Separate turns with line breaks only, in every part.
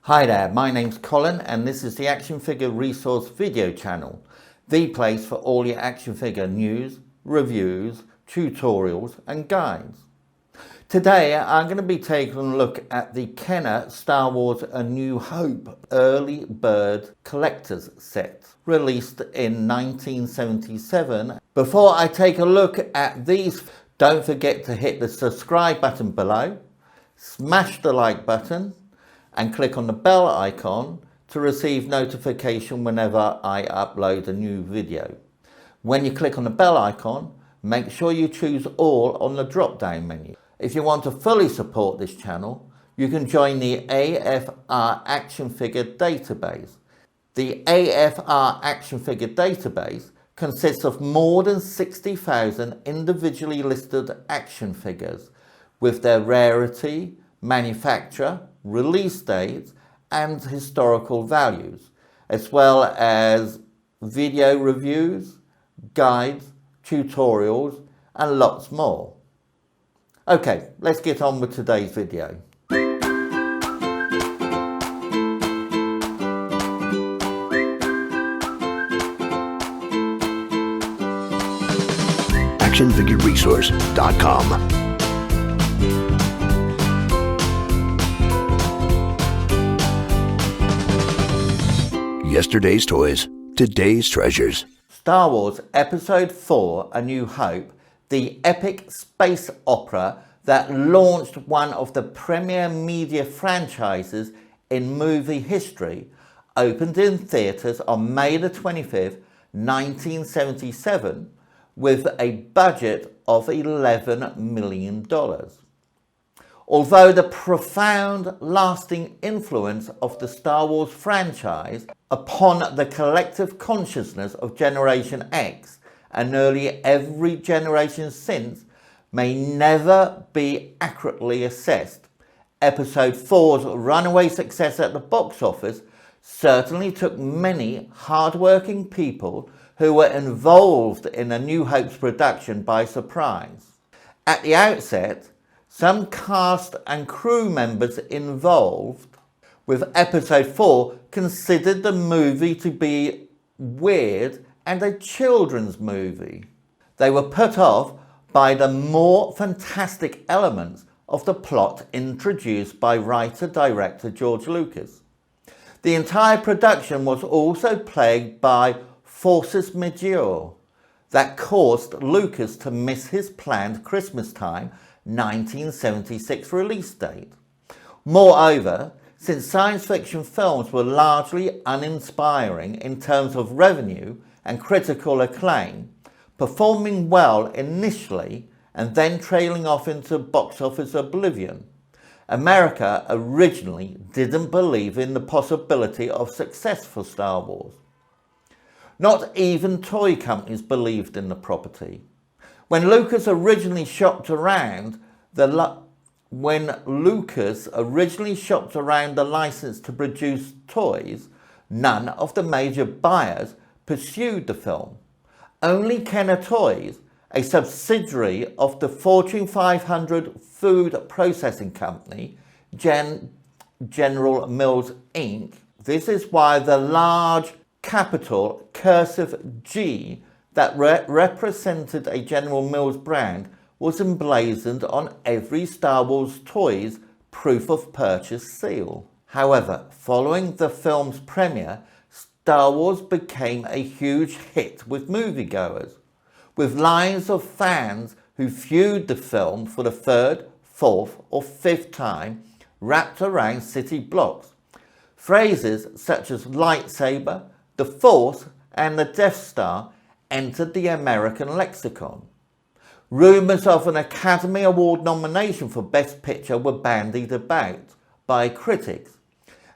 Hi there, my name's Colin and this is the Action Figure Resource video channel, the place for all your action figure news, reviews, tutorials and guides. Today I'm going to be taking a look at the Kenner Star Wars A New Hope Early Bird Collector's Set, released in 1977. Before I take a look at these, don't forget to hit the subscribe button below, smash the like button, and click on the bell icon to receive notification whenever I upload a new video. When you click on the bell icon, make sure you choose all on the drop down menu. If you want to fully support this channel, you can join the AFR Action Figure Database. The AFR Action Figure Database consists of more than 60,000 individually listed action figures with their rarity, manufacturer, release dates and historical values, as well as video reviews, guides, tutorials and lots more. Okay, let's get on with today's video.
actionfigureresource.com. Yesterday's toys, today's treasures.
Star Wars Episode 4 A New Hope, the epic space opera that launched one of the premier media franchises in movie history, opened in theatres on May the 25th, 1977, with a budget of $11 million. Although the profound, lasting influence of the Star Wars franchise upon the collective consciousness of Generation X and nearly every generation since may never be accurately assessed, Episode 4's runaway success at the box office certainly took many hard-working people who were involved in A New Hope's production by surprise. At the outset, some cast and crew members involved with Episode 4 considered the movie to be weird and a children's movie. They were put off by the more fantastic elements of the plot introduced by writer-director George Lucas. The entire production was also plagued by force majeure that caused Lucas to miss his planned Christmas time 1976 release date. Moreover, since science fiction films were largely uninspiring in terms of revenue and critical acclaim, performing well initially and then trailing off into box office oblivion, America originally didn't believe in the possibility of success for Star Wars. Not even toy companies believed in the property. When Lucas originally shopped around the license to produce toys, none of the major buyers pursued the film. Only Kenner Toys, a subsidiary of the Fortune 500 food processing company, General Mills Inc. This is why the large capital cursive G that represented a General Mills brand was emblazoned on every Star Wars toys proof of purchase seal. However, following the film's premiere, Star Wars became a huge hit with moviegoers, with lines of fans who viewed the film for the third, fourth or fifth time wrapped around city blocks. Phrases such as lightsaber, the Force and the Death Star entered the American lexicon. Rumours of an Academy Award nomination for Best Picture were bandied about by critics,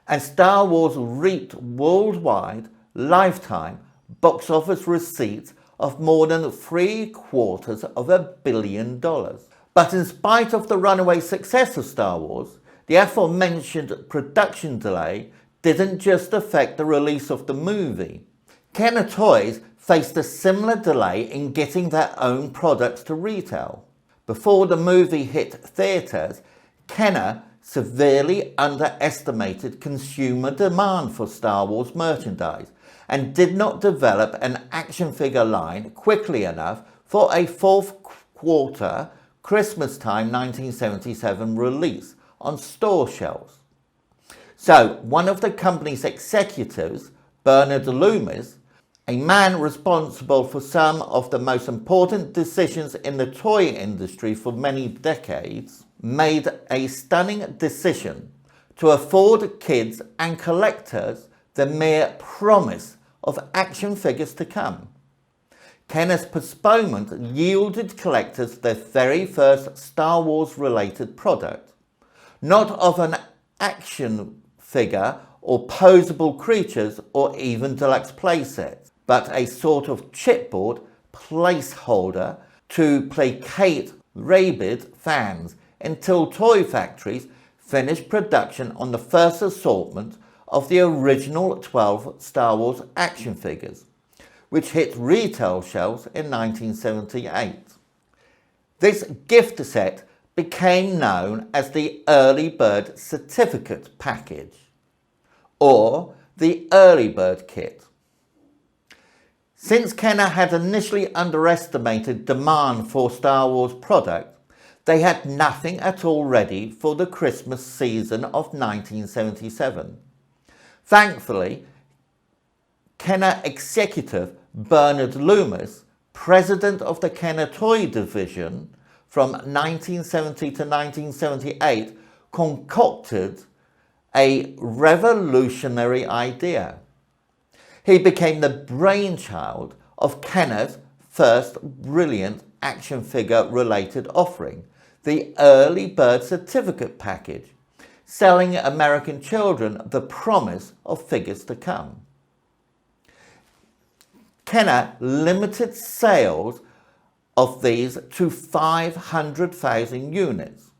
and Star Wars reaped worldwide lifetime box office receipts of more than $750 million. But in spite of the runaway success of Star Wars, the aforementioned production delay didn't just affect the release of the movie. Kenner Toys faced a similar delay in getting their own products to retail. Before the movie hit theatres, Kenner severely underestimated consumer demand for Star Wars merchandise and did not develop an action figure line quickly enough for a fourth quarter Christmas time 1977 release on store shelves. So one of the company's executives, Bernard Loomis, a man responsible for some of the most important decisions in the toy industry for many decades, made a stunning decision to afford kids and collectors the mere promise of action figures to come. Kenner's postponement yielded collectors their very first Star Wars related product, not of an action figure or posable creatures or even deluxe playsets, but a sort of chipboard placeholder to placate rabid fans until toy factories finished production on the first assortment of the original 12 Star Wars action figures, which hit retail shelves in 1978. This gift set became known as the Early Bird Certificate Package, or the Early Bird Kit. Since Kenner had initially underestimated demand for Star Wars product, they had nothing at all ready for the Christmas season of 1977. Thankfully, Kenner executive Bernard Loomis, president of the Kenner Toy Division from 1970 to 1978, concocted a revolutionary idea. He became the brainchild of Kenner's first brilliant action figure related offering, the Early Bird Certificate Package, selling American children the promise of figures to come. Kenner limited sales of these to 500,000 units,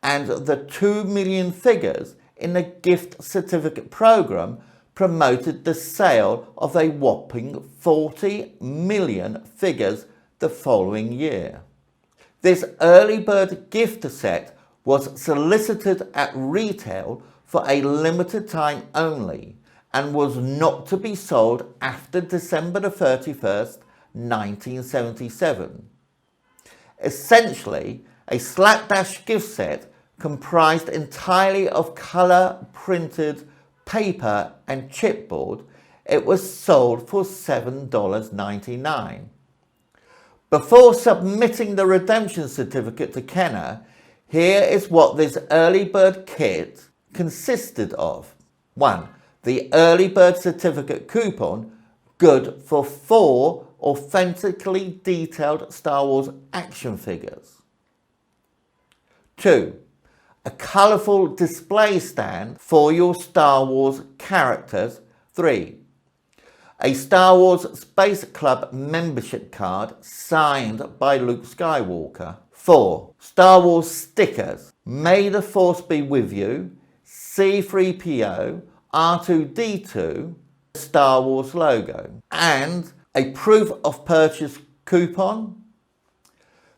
and the 2 million figures in the gift certificate program promoted the sale of a whopping 40 million figures the following year. This early bird gift set was solicited at retail for a limited time only and was not to be sold after December 31st, 1977. Essentially, a slapdash gift set comprised entirely of colour printed paper and chipboard. It was sold for $7.99. Before submitting the redemption certificate to Kenner, here is what this early bird kit consisted of. 1. The early bird certificate coupon, good for 4 authentically detailed Star Wars action figures. 2. A colourful display stand for your Star Wars characters. 3. A Star Wars Space Club membership card signed by Luke Skywalker. 4. Star Wars stickers. May the Force be with you. C-3PO, R2-D2, Star Wars logo. And a proof of purchase coupon.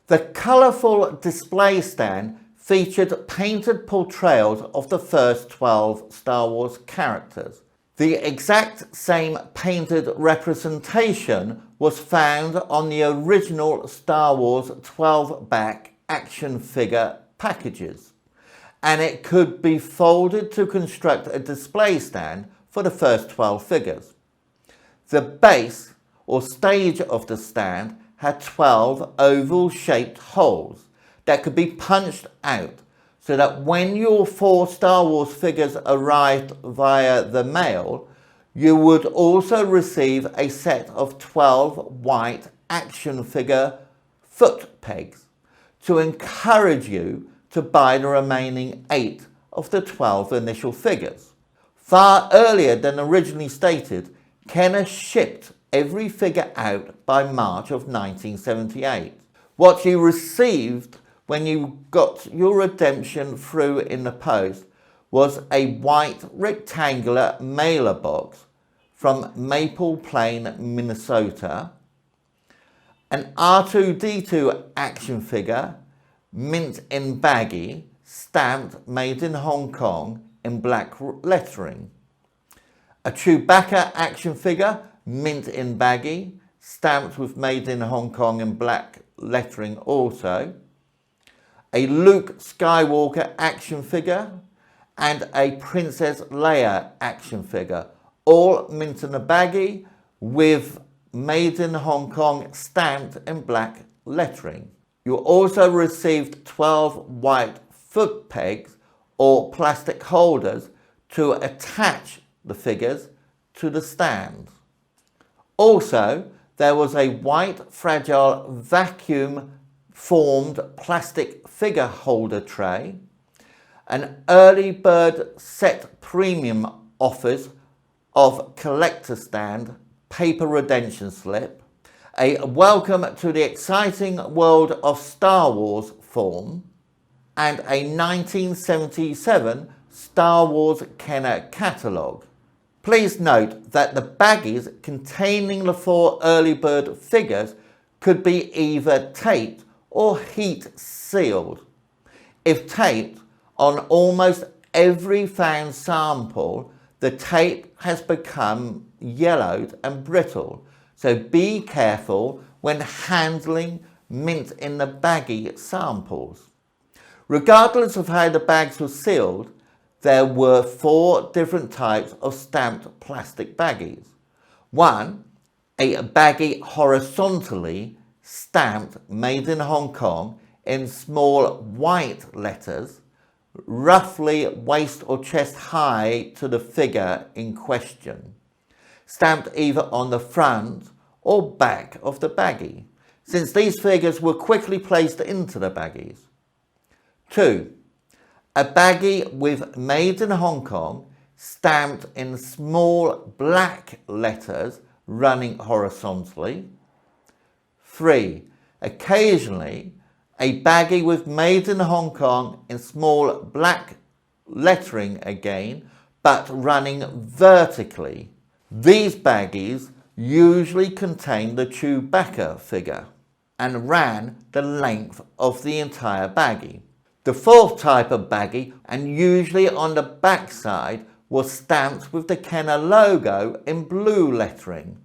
The colourful display stand featured painted portrayals of the first 12 Star Wars characters. The exact same painted representation was found on the original Star Wars 12-back action figure packages, and it could be folded to construct a display stand for the first 12 figures. The base or stage of the stand had 12 oval-shaped holes that could be punched out, so that when your 4 Star Wars figures arrived via the mail, you would also receive a set of 12 white action figure foot pegs to encourage you to buy the remaining 8 of the 12 initial figures. Far earlier than originally stated, Kenner shipped every figure out by March of 1978. What you received when you got your redemption through in the post was a white rectangular mailer box from Maple Plain, Minnesota, an R2-D2 action figure mint in Baggies, stamped Made in Hong Kong in black lettering. A Chewbacca action figure, mint in baggy, stamped with Made in Hong Kong in black lettering also. A Luke Skywalker action figure and a Princess Leia action figure, all mint in a baggy with Made in Hong Kong stamped in black lettering. You also received 12 white foot pegs or plastic holders to attach the figures to the stand. Also, there was a white fragile vacuum formed plastic figure holder tray, an early bird set premium offers of collector stand paper redemption slip, a welcome to the exciting world of Star Wars form, and a 1977 Star Wars Kenner catalogue. Please note that the baggies containing the 4 early bird figures could be either taped or heat sealed. If taped, on almost every found sample, the tape has become yellowed and brittle, so be careful when handling mint in the baggy samples. Regardless of how the bags were sealed, there were 4 different types of stamped plastic baggies. 1, a baggie horizontally stamped Made in Hong Kong in small white letters, roughly waist or chest high to the figure in question, stamped either on the front or back of the baggie, since these figures were quickly placed into the baggies. 2, a baggie with Made in Hong Kong stamped in small black letters running horizontally. 3, occasionally a baggie with Made in Hong Kong in small black lettering again, but running vertically. These baggies usually contain the Chewbacca figure and ran the length of the entire baggie. The 4th type of baggie, and usually on the back side, was stamped with the Kenner logo in blue lettering.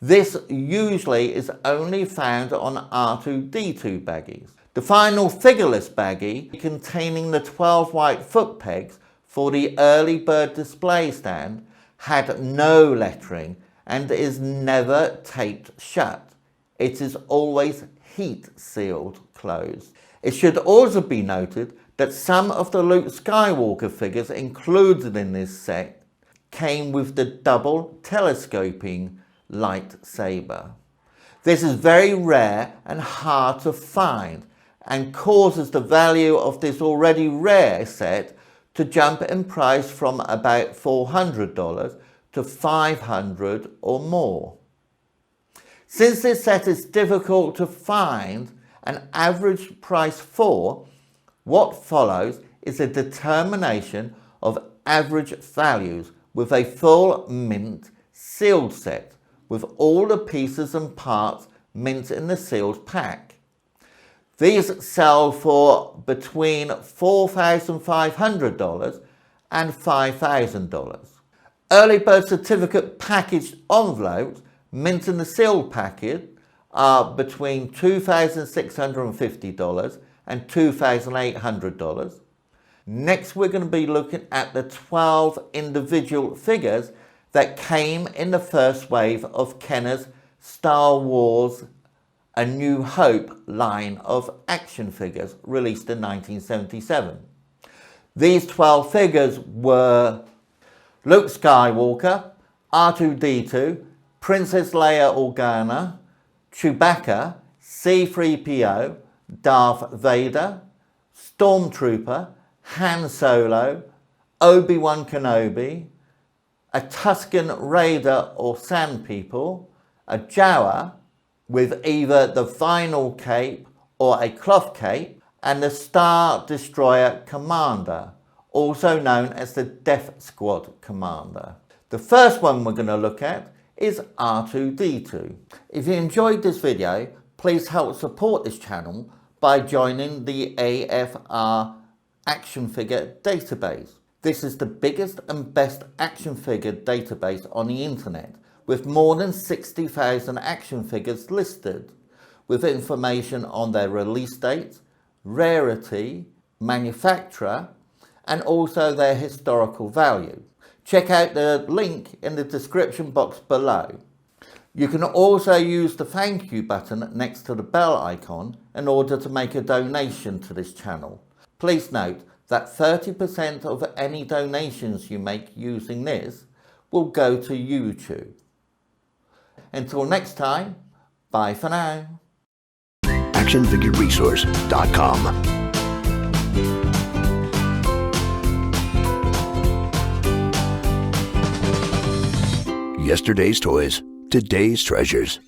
This usually is only found on R2-D2 baggies. The final figureless baggie, containing the 12 white foot pegs for the early bird display stand, had no lettering and is never taped shut. It is always heat sealed closed. It should also be noted that some of the Luke Skywalker figures included in this set came with the double telescoping lightsaber. This is very rare and hard to find and causes the value of this already rare set to jump in price from about $400 to $500 or more. Since this set is difficult to find an average price for, what follows is a determination of average values with a full mint sealed set with all the pieces and parts mint in the sealed pack. These sell for between $4,500 and $5,000. Early bird certificate packaged envelopes mint in the sealed packet are between $2,650 and $2,800. Next, we're going to be looking at the 12 individual figures that came in the first wave of Kenner's Star Wars A New Hope line of action figures released in 1977. These 12 figures were Luke Skywalker, R2-D2, Princess Leia Organa, Chewbacca, C-3PO, Darth Vader, Stormtrooper, Han Solo, Obi-Wan Kenobi, a Tusken Raider or Sand People, a Jawa with either the vinyl cape or a cloth cape, and the Star Destroyer Commander, also known as the Death Squad Commander. The first one we're going to look at is R2-D2. If you enjoyed this video, please help support this channel by joining the AFR action figure database. This is the biggest and best action figure database on the internet, with more than 60,000 action figures listed, with information on their release date, rarity, manufacturer, and also their historical value. Check out the link in the description box below. You can also use the thank you button next to the bell icon in order to make a donation to this channel. Please note that 30% of any donations you make using this will go to YouTube. Until next time, bye for now.
actionfigureresource.com. Yesterday's toys, today's treasures.